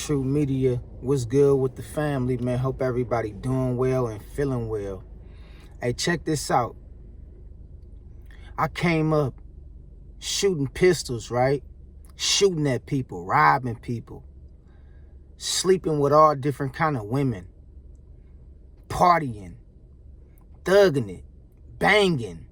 True Media. What's good with the family, man? Hope everybody doing well and feeling well. Hey, check this out. I came up shooting pistols, right? Shooting at people, robbing people, sleeping with all different kind of women, partying, thugging it, banging.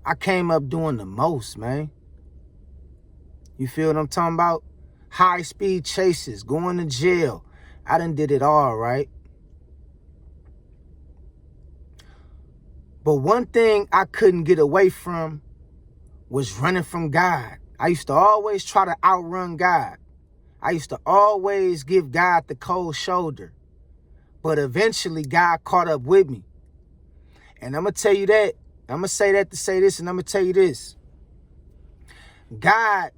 I came up doing the most, man. You feel what I'm talking about? High speed chases, going to jail. I done did it all, right? But one thing I couldn't get away from was running from God. I used to always try to outrun God. I used to always give God the cold shoulder. But eventually God caught up with me. And I'm going to tell you that. I'm going to say that to say this, and I'm going to tell you this. God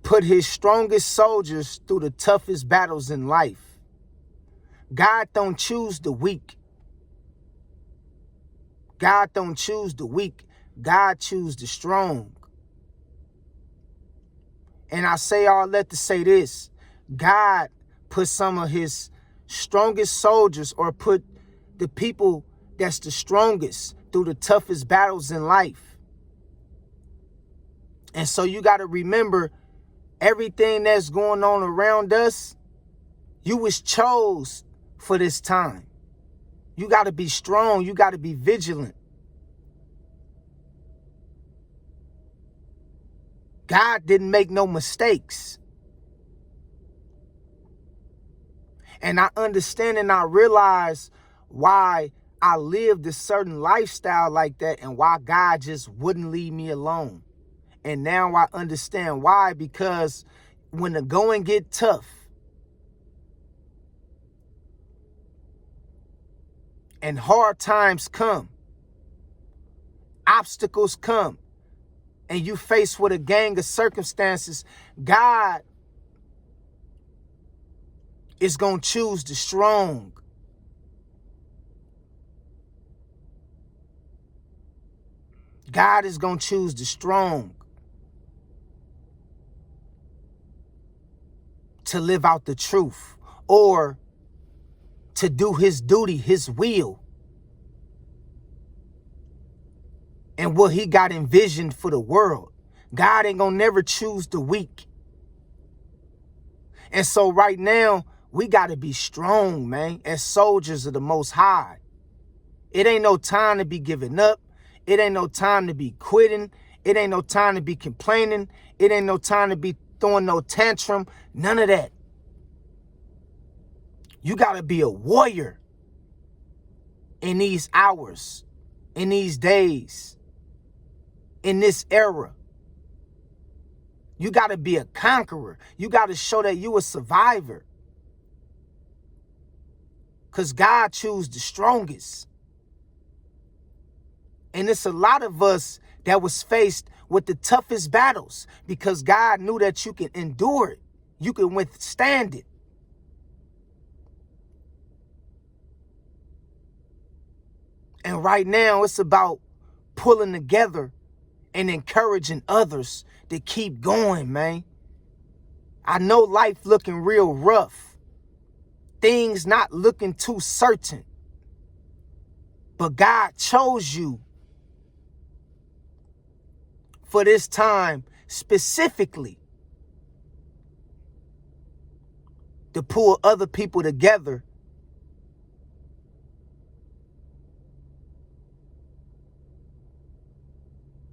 put his strongest soldiers through the toughest battles in life. God don't choose the weak. God don't choose the weak. God choose the strong. And I say all that to say this. God put some of his strongest soldiers, or put the people that's the strongest, through the toughest battles in life. And so you got to remember, everything that's going on around us, you was chose for this time. You got to be strong. You got to be vigilant. God didn't make no mistakes. And I understand and I realize why I lived a certain lifestyle like that, and why God just wouldn't leave me alone. And now I understand why, because when the going get tough and hard times come, obstacles come, and you face with a gang of circumstances, God is going to choose the strong. God is going to choose the strong to live out the truth, or to do his duty, his will, and what he got envisioned for the world. God ain't gonna never choose the weak. And so right now, we gotta be strong, man, as soldiers of the Most High. It ain't no time to be giving up. It ain't no time to be quitting. It ain't no time to be complaining. It ain't no time to be throwing no tantrum. None of that. You gotta be a warrior in these hours, in these days, in this era. You got to be a conqueror. You got to show that you a survivor. Because God choose the strongest. And it's a lot of us that was faced with the toughest battles, because God knew that you can endure it. You can withstand it. And right now, it's about pulling together and encouraging others to keep going, man. I know life looking real rough. Things not looking too certain. But God chose you for this time specifically to pull other people together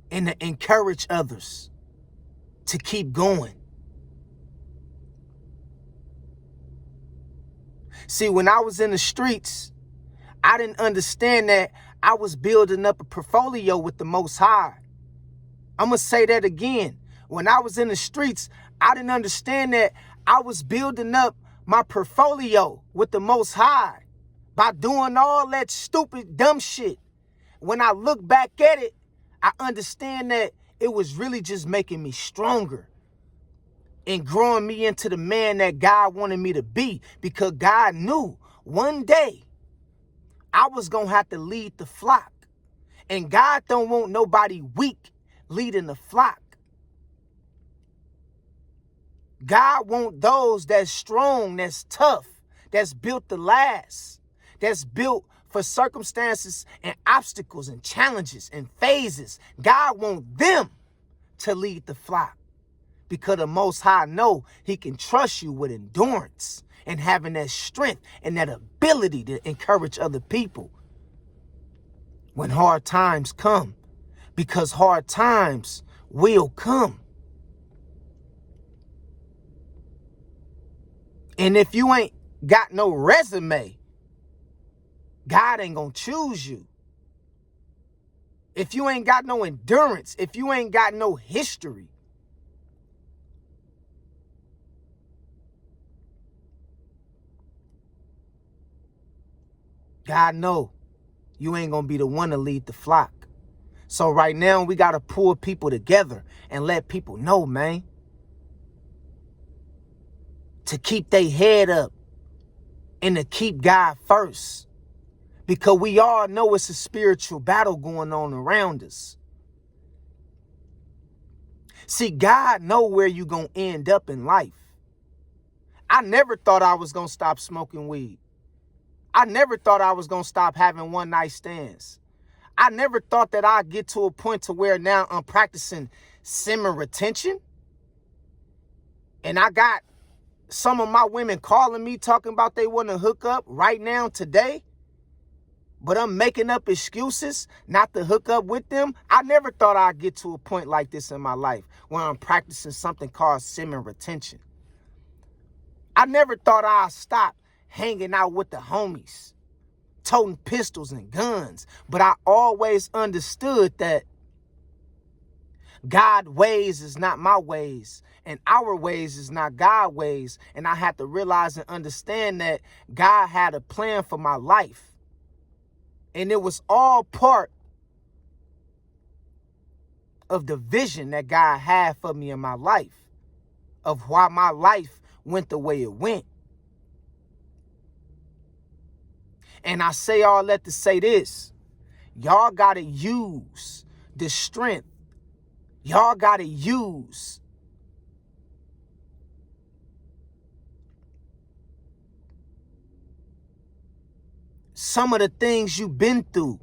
and to encourage others to keep going. See, when I was in the streets, I didn't understand that I was building up a portfolio with the Most High. I'm going to say that again. When I was in the streets, I didn't understand that I was building up my portfolio with the Most High by doing all that stupid, dumb shit. When I look back at it, I understand that it was really just making me stronger and growing me into the man that God wanted me to be, because God knew one day I was going to have to lead the flock. And God don't want nobody weak leading the flock. God wants those that's strong, that's tough, that's built to last, that's built for circumstances and obstacles and challenges and phases. God wants them to lead the flock because the Most High know he can trust you with endurance and having that strength and that ability to encourage other people when hard times come, because hard times will come. And if you ain't got no resume, God ain't gonna choose you. If you ain't got no endurance, if you ain't got no history, God know you ain't gonna be the one to lead the flock. So right now we gotta pull people together and let people know, man, to keep their head up and to keep God first. Because we all know it's a spiritual battle going on around us. See, God know where you gonna end up in life. I never thought I was gonna stop smoking weed. I never thought I was gonna stop having one night stands. I never thought that I'd get to a point to where now I'm practicing semen retention. And I got some of my women calling me talking about they want to hook up right now today. But I'm making up excuses not to hook up with them. I never thought I'd get to a point like this in my life where I'm practicing something called semen retention. I never thought I'd stop hanging out with the homies, toting pistols and guns. But I always understood that God's ways is not my ways, and our ways is not God's ways. And I had to realize and understand that God had a plan for my life. And it was all part of the vision that God had for me in my life, of why my life went the way it went. And I say all that to say this. Y'all got to use the strength. Y'all got to use some of the things you've been through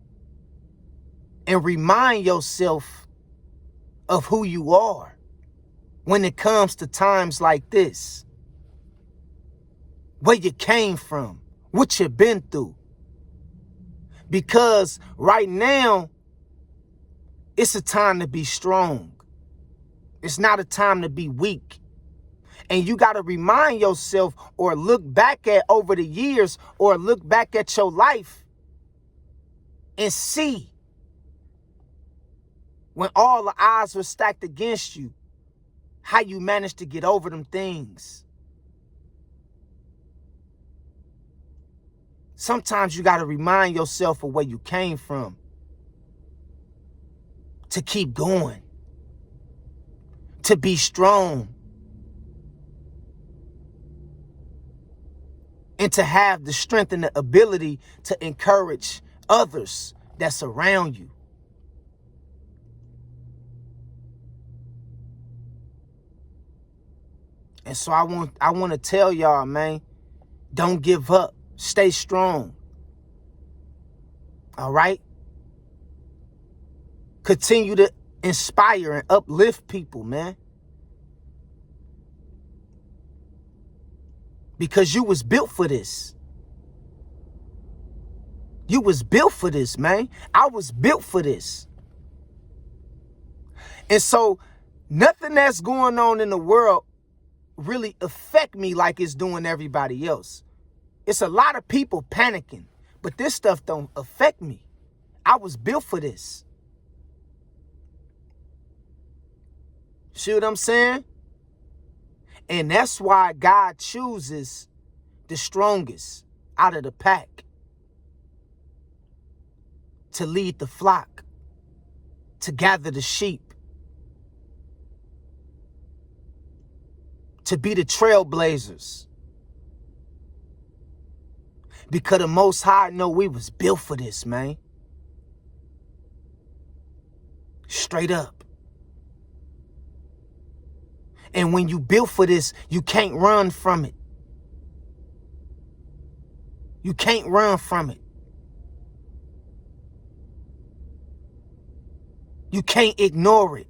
and remind yourself of who you are when it comes to times like this. Where you came from, what you've been through. Because right now, it's a time to be strong. It's not a time to be weak. And you got to remind yourself or look back at over the years or look back at your life and see when all the odds were stacked against you, how you managed to get over them things. Sometimes you got to remind yourself of where you came from to keep going, to be strong, and to have the strength and the ability to encourage others that's around you. And so I want to tell y'all, man, don't give up. Stay strong. All right? Continue to inspire and uplift people, man. Because you was built for this. You was built for this, man. I was built for this. And so nothing that's going on in the world really affect me like it's doing everybody else. It's a lot of people panicking, but this stuff don't affect me. I was built for this. See what I'm saying? And that's why God chooses the strongest out of the pack to lead the flock, to gather the sheep, to be the trailblazers. Because the Most High know we was built for this, man. Straight up. And when you built for this, you can't run from it. You can't run from it. You can't ignore it.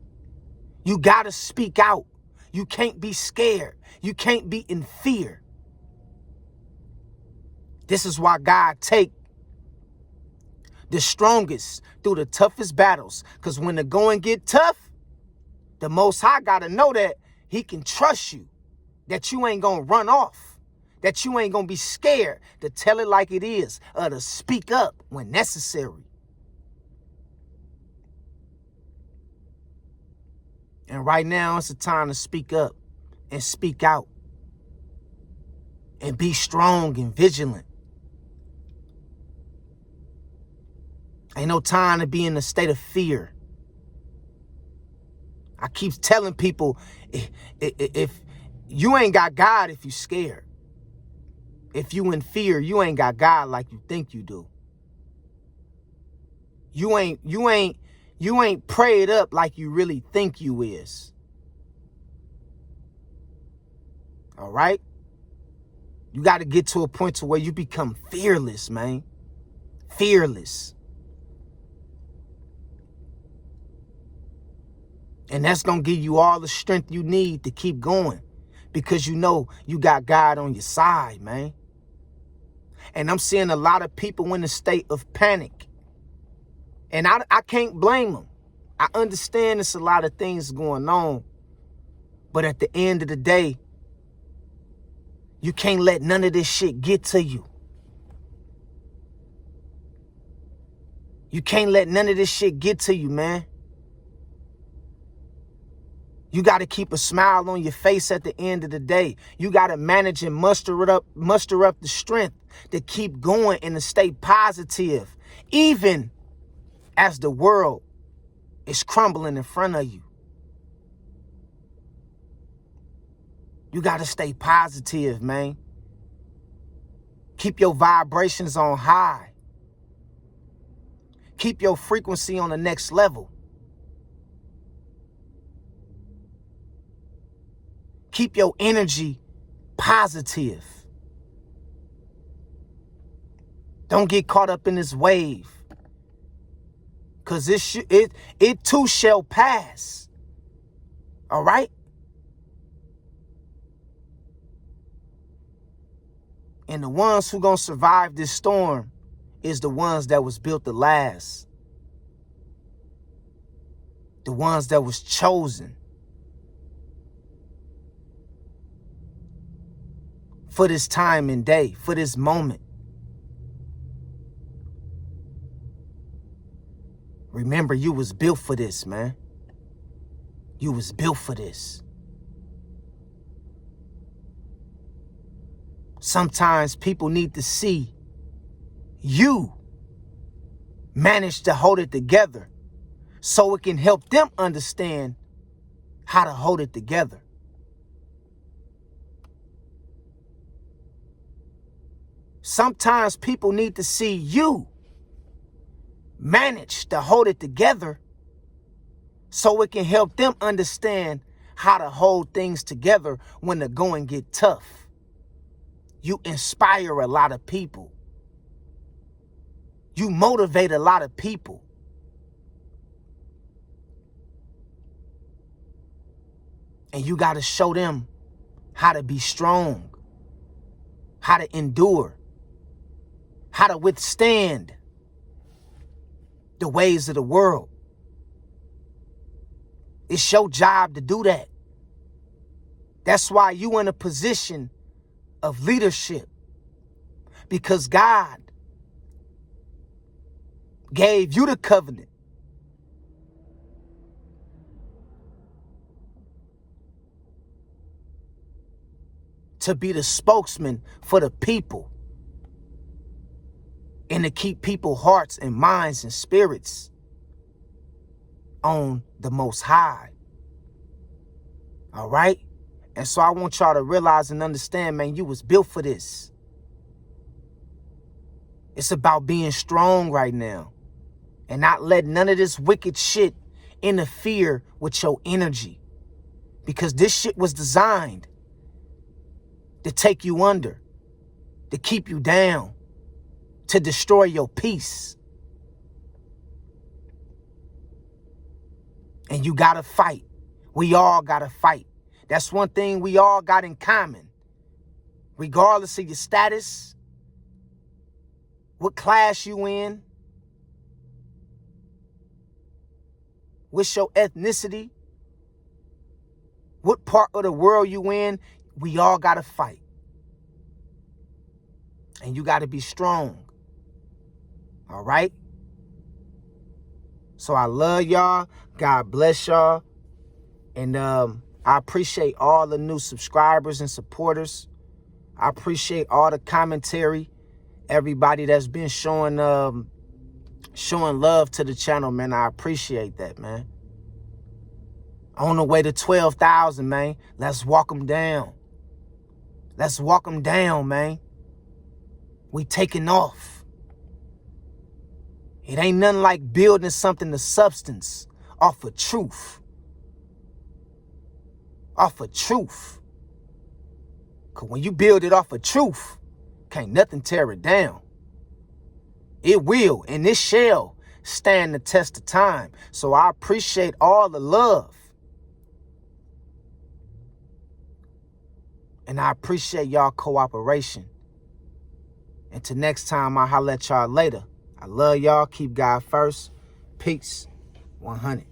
You got to speak out. You can't be scared. You can't be in fear. This is why God take the strongest through the toughest battles. Because when the going get tough, the Most High got to know that he can trust you, that you ain't going to run off, that you ain't going to be scared to tell it like it is or to speak up when necessary. And right now, it's the time to speak up and speak out and be strong and vigilant. Ain't no time to be in a state of fear. I keep telling people, if you ain't got God, if you scared. If you in fear, you ain't got God like you think you do. You ain't prayed up like you really think you is. All right? You got to get to a point to where you become fearless, man. Fearless. And that's going to give you all the strength you need to keep going, because you know you got God on your side, man. And I'm seeing a lot of people in a state of panic. And I can't blame them. I understand there's a lot of things going on. But at the end of the day, you can't let none of this shit get to you. You can't let none of this shit get to you, man. You got to keep a smile on your face at the end of the day. You got to manage and muster up the strength to keep going and to stay positive, even as the world is crumbling in front of you. You got to stay positive, man. Keep your vibrations on high. Keep your frequency on the next level. Keep your energy positive. Don't get caught up in this wave. Because it too shall pass. All right? And the ones who gonna survive this storm is the ones that was built to last. The ones that was chosen for this time and day, for this moment. Remember, you was built for this, man. You was built for this. Sometimes people need to see you manage to hold it together so it can help them understand how to hold it together. Sometimes people need to see you manage to hold it together so it can help them understand how to hold things together when the going get tough. You inspire a lot of people. You motivate a lot of people. And you got to show them how to be strong, how to endure, how to withstand the ways of the world. It's your job to do that. That's why you in a position of leadership, because God gave you the covenant to be the spokesman for the people and to keep people's hearts and minds and spirits on the Most High. All right? And so I want y'all to realize and understand, man, you was built for this. It's about being strong right now and not letting none of this wicked shit interfere with your energy. Because this shit was designed to take you under, to keep you down, to destroy your peace. And you gotta fight. We all gotta fight. That's one thing we all got in common. Regardless of your status, what class you in, what's your ethnicity, what part of the world you in, we all gotta fight. And you gotta be strong. All right? So I love y'all. God bless y'all. And I appreciate all the new subscribers and supporters. I appreciate all the commentary. Everybody that's been showing love to the channel, man. I appreciate that, man. On the way to 12,000, man. Let's walk them down. Let's walk them down, man. We taking off. It ain't nothing like building something to substance off of truth. Off of truth. Because when you build it off of truth, can't nothing tear it down. It will, and it shall stand the test of time. So I appreciate all the love. And I appreciate y'all cooperation. Until next time, I'll holler at y'all later. I love y'all. Keep God first. Peace. 100.